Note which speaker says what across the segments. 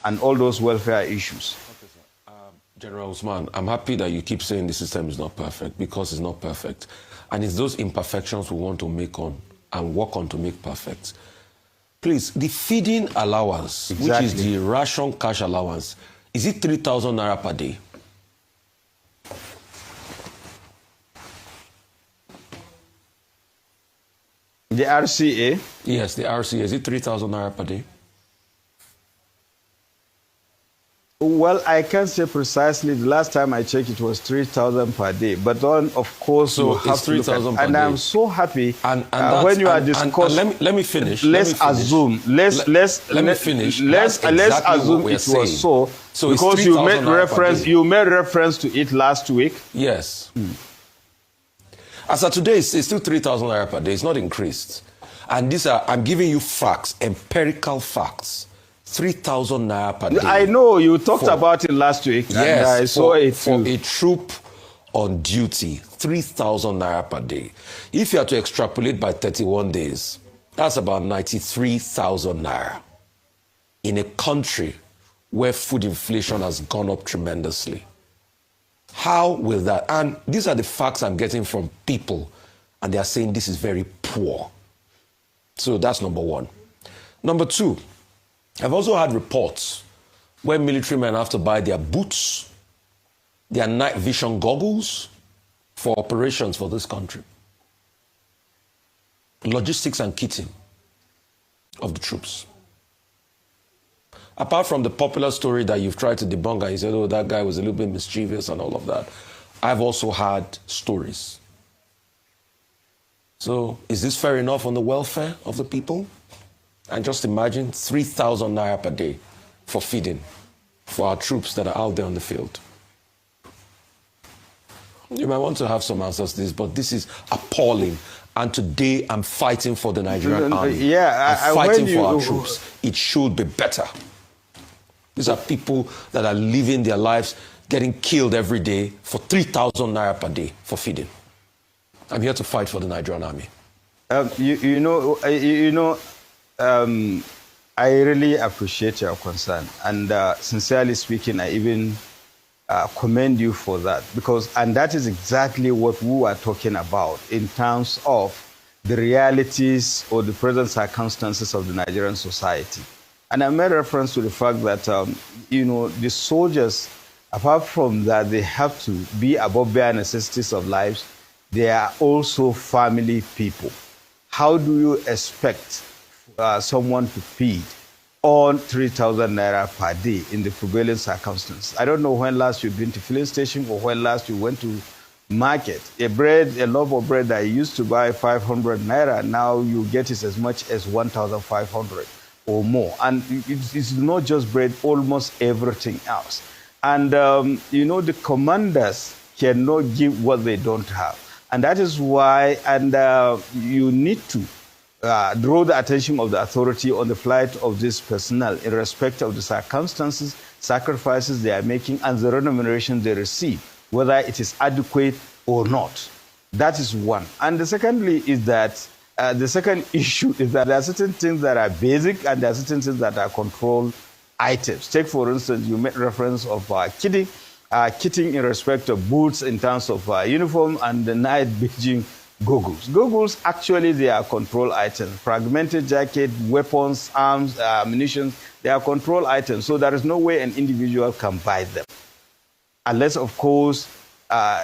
Speaker 1: and all those welfare issues.
Speaker 2: Okay, sir. General Usman, I'm happy that you keep saying the system is not perfect, because it's not perfect. And it's those imperfections we want to make on and work on to make perfect. Please, the feeding allowance, which is the ration cash allowance, is it 3,000 naira per day?
Speaker 1: The RCA?
Speaker 2: Yes, the RCA. Is it 3,000 naira per day?
Speaker 1: Well, I can't say precisely. The last time I checked, it was 3,000 per day. But then, of course,
Speaker 2: so
Speaker 1: you have to look at, and I'm so happy when you are discussing.
Speaker 2: Let me finish.
Speaker 1: Let's assume. Let's
Speaker 2: finish.
Speaker 1: Let's assume it was so. So because you made reference to it last week.
Speaker 2: Yes. As of today, it's still 3,000 naira per day. It's not increased. And these are, I'm giving you facts, empirical facts. 3,000 naira per day.
Speaker 1: I know you talked about it last week.
Speaker 2: Yes,
Speaker 1: and I saw it
Speaker 2: for a troop on duty, 3,000 naira per day. If you are to extrapolate by 31 days, that's about 93,000 naira in a country where food inflation has gone up tremendously. How will that? And these are the facts I'm getting from people, and they are saying this is very poor. So that's number one. Number two, I've also had reports where military men have to buy their boots, their night vision goggles for operations for this country. Logistics and kitting of the troops. Apart from the popular story that you've tried to debunk, and you said, oh, that guy was a little bit mischievous and all of that, I've also had stories. So is this fair enough on the welfare of the people? And just imagine 3,000 naira per day for feeding for our troops that are out there on the field. You might want to have some answers to this, but this is appalling. And today I'm fighting for the Nigerian army.
Speaker 1: Yeah,
Speaker 2: I'm fighting for our troops. It should be better. These are people that are living their lives, getting killed every day for 3,000 naira per day for feeding. I'm here to fight for the Nigerian army.
Speaker 1: I really appreciate your concern. And sincerely speaking, I even commend you for that. And that is exactly what we were talking about in terms of the realities or the present circumstances of the Nigerian society. And I made reference to the fact that, the soldiers, apart from that, they have to be above bare necessities of lives. They are also family people. How do you expect someone to feed on 3,000 naira per day in the prevailing circumstances? I don't know when last you've been to filling station or when last you went to market. A loaf of bread that you used to buy 500 naira, now you get it as much as 1,500 or more. And it's not just bread, almost everything else. And, the commanders cannot give what they don't have. And that is why, you need to draw the attention of the authority on the plight of this personnel in respect of the circumstances, sacrifices they are making, and the remuneration they receive, whether it is adequate or not. That is one. And the secondly is that the second issue is that there are certain things that are basic and there are certain things that are control items. Take, for instance, you made reference of kitting in respect of boots in terms of uniform and the night vision goggles. Goggles, actually, they are control items. Fragmented jacket, weapons, arms, ammunition, they are control items. So there is no way an individual can buy them. Unless, of course,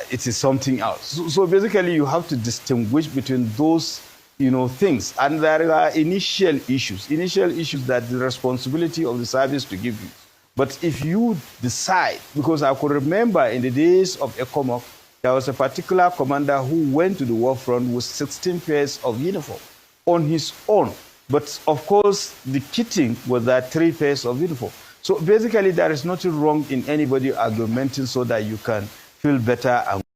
Speaker 1: it is something else. So basically, you have to distinguish between those things. And there are initial issues that the responsibility of the service to give you. But if you decide, because I could remember in the days of ECOMOC, there was a particular commander who went to the war front with 16 pairs of uniform on his own. But of course, the kitting was that 3 pairs of uniform. So basically, there is nothing wrong in anybody argumenting so that you can feel better and